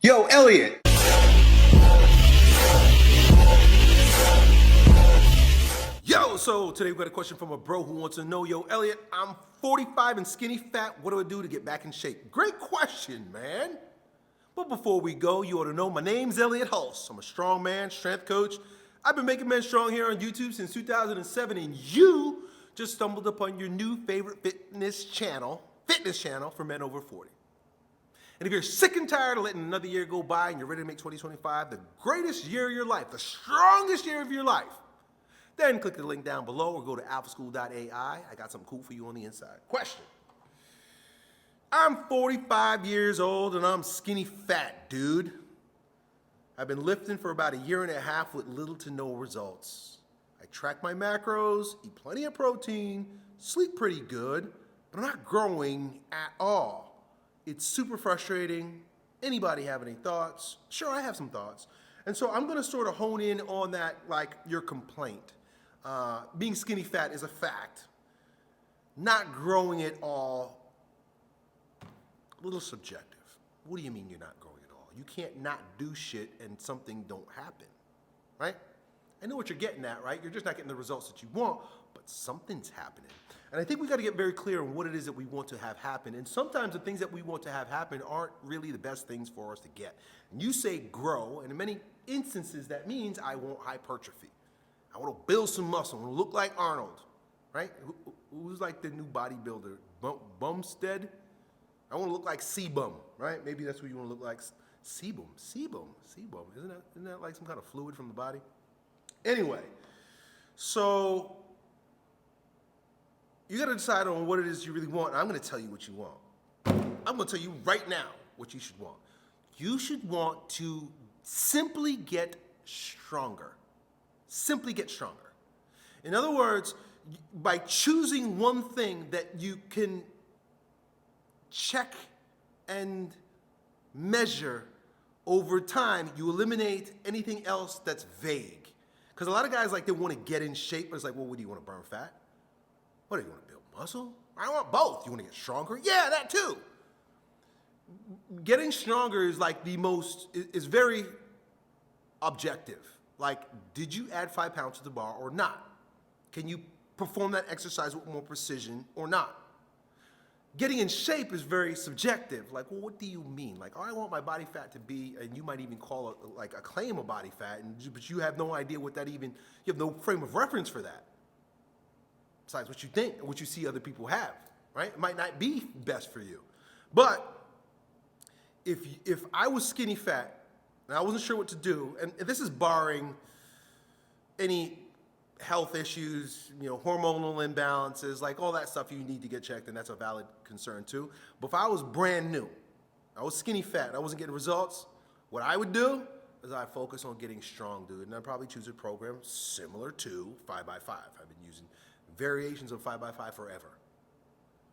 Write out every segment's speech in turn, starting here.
Yo, Elliott. Yo, so today we got a question from a bro who wants to know, yo, Elliott, I'm 45 and skinny fat. What do I do to get back in shape? Great question, man. But before we go, you ought to know my name's Elliott Hulse. I'm a strong man, strength coach. I've been making men strong here on YouTube since 2007, and you just stumbled upon your new favorite fitness channel for men over 40. And if you're sick and tired of letting another year go by and you're ready to make 2025 the greatest year of your life, the strongest year of your life, then click the link down below or go to alphaschool.ai. I got something cool for you on the inside. Question. I'm 45 years old and I'm skinny fat, dude. I've been lifting for about a year and a half with little to no results. I track my macros, eat plenty of protein, sleep pretty good, but I'm not growing at all. It's super frustrating. Anybody have any thoughts? Sure, I have some thoughts. And so I'm gonna sort of hone in on that, like your complaint. Being skinny fat is a fact. Not growing at all, a little subjective. What do you mean you're not growing at all? You can't not do shit and something don't happen, right? I know what you're getting at, right? You're just not getting the results that you want, but something's happening. And I think we got to get very clear on what it is that we want to have happen. And sometimes the things that we want to have happen aren't really the best things for us to get. And you say grow, and in many instances that means I want hypertrophy. I want to build some muscle. I want to look like Arnold, right? Who's like the new bodybuilder? Bumstead? I want to look like Sebum, right? Maybe that's what you want to look like. Sebum. Isn't that like some kind of fluid from the body? Anyway, so you got to decide on what it is you really want. I'm going to tell you what you want. I'm going to tell you right now what you should want. You should want to simply get stronger. Simply get stronger. In other words, by choosing one thing that you can check and measure over time, you eliminate anything else that's vague. Because a lot of guys, like, they want to get in shape, but it's like, well, what do you want to burn fat? What do you want to build muscle? I want both. You want to get stronger? Yeah, that too. Getting stronger is like is very objective. Like, did you add 5 pounds to the bar or not? Can you perform that exercise with more precision or not? Getting in shape is very subjective. Like, well, what do you mean? Like, oh, I want my body fat to be, and you might even call it like a claim of body fat, but you have no idea what that even, you have no frame of reference for that. Besides what you think and what you see other people have, right? It might not be best for you. But if I was skinny fat and I wasn't sure what to do, and this is barring any health issues, hormonal imbalances, like all that stuff you need to get checked, and that's a valid concern too. But if I was brand new, I was skinny fat, I wasn't getting results, what I would do is I'd focus on getting strong, dude. And I'd probably choose a program similar to 5x5. I've been using variations of 5x5 forever.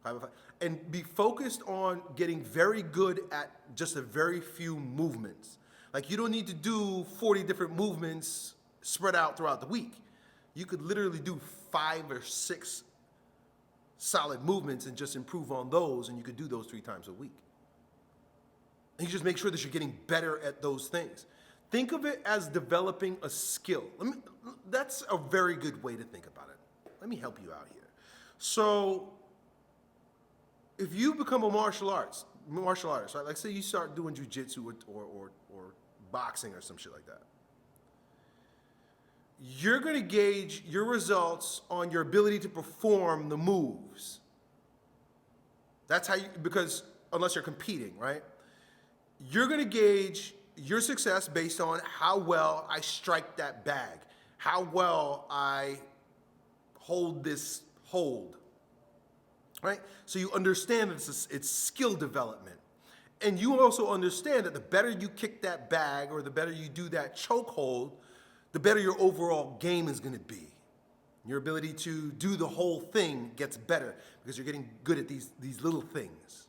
5x5. And be focused on getting very good at just a very few movements. Like, you don't need to do 40 different movements spread out throughout the week. You could literally do 5 or 6 solid movements and just improve on those, and you could do those 3 times a week. And you just make sure that you're getting better at those things. Think of it as developing a skill. That's a very good way to think about it. Let me help you out here. So if you become a martial artist, right? Like, say you start doing jujitsu or boxing or some shit like that. You're going to gauge your results on your ability to perform the moves. That's how because unless you're competing, right? You're going to gauge your success based on how well I strike that bag, how well I hold this hold, right? So you understand that it's skill development. And you also understand that the better you kick that bag or the better you do that choke hold, the better your overall game is going to be. Your ability to do the whole thing gets better because you're getting good at these little things.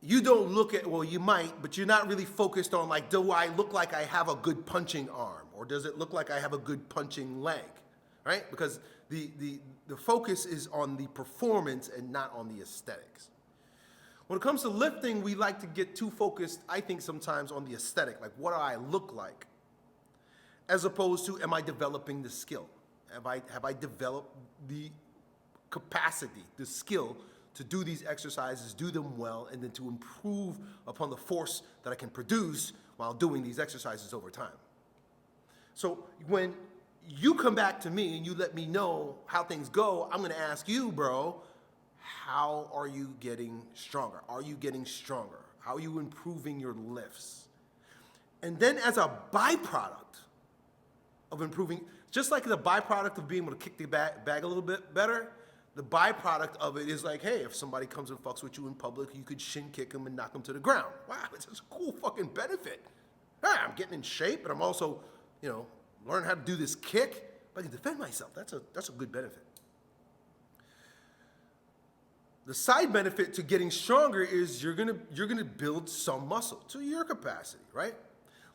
You don't look at, well, you might, but you're not really focused on, like, do I look like I have a good punching arm? Or does it look like I have a good punching leg, right? Because the focus is on the performance and not on the aesthetics. When it comes to lifting, we like to get too focused, I think, sometimes on the aesthetic, like what do I look like, as opposed to am I developing the skill? Have I developed the capacity, the skill to do these exercises, do them well, and then to improve upon the force that I can produce while doing these exercises over time. So when you come back to me and you let me know how things go, I'm gonna ask you, bro, how are you getting stronger? Are you getting stronger? How are you improving your lifts? And then as a byproduct of improving, just like the byproduct of being able to kick the bag a little bit better, the byproduct of it is like, hey, if somebody comes and fucks with you in public, you could shin kick them and knock them to the ground. Wow, it's a cool fucking benefit. Yeah, I'm getting in shape, but I'm also, learning how to do this kick. I can defend myself. That's a good benefit. The side benefit to getting stronger is you're gonna build some muscle to your capacity, right?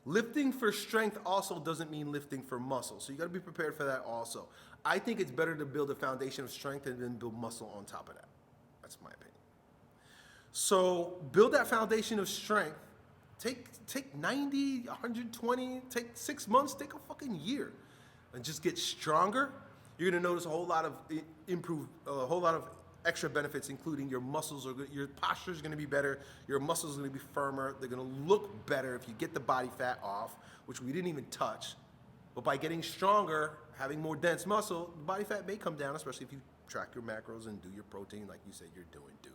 Lifting for strength also doesn't mean lifting for muscle, so you gotta be prepared for that also. I think it's better to build a foundation of strength and then build muscle on top of that. That's my opinion. So build that foundation of strength. Take 90, 120, take 6 months, take a fucking year, and just get stronger. You're gonna notice a whole lot of extra benefits, including your muscles your posture is gonna be better, your muscles are gonna be firmer, they're gonna look better if you get the body fat off, which we didn't even touch. But by getting stronger, having more dense muscle, the body fat may come down, especially if you track your macros and do your protein like you said you're doing, dude.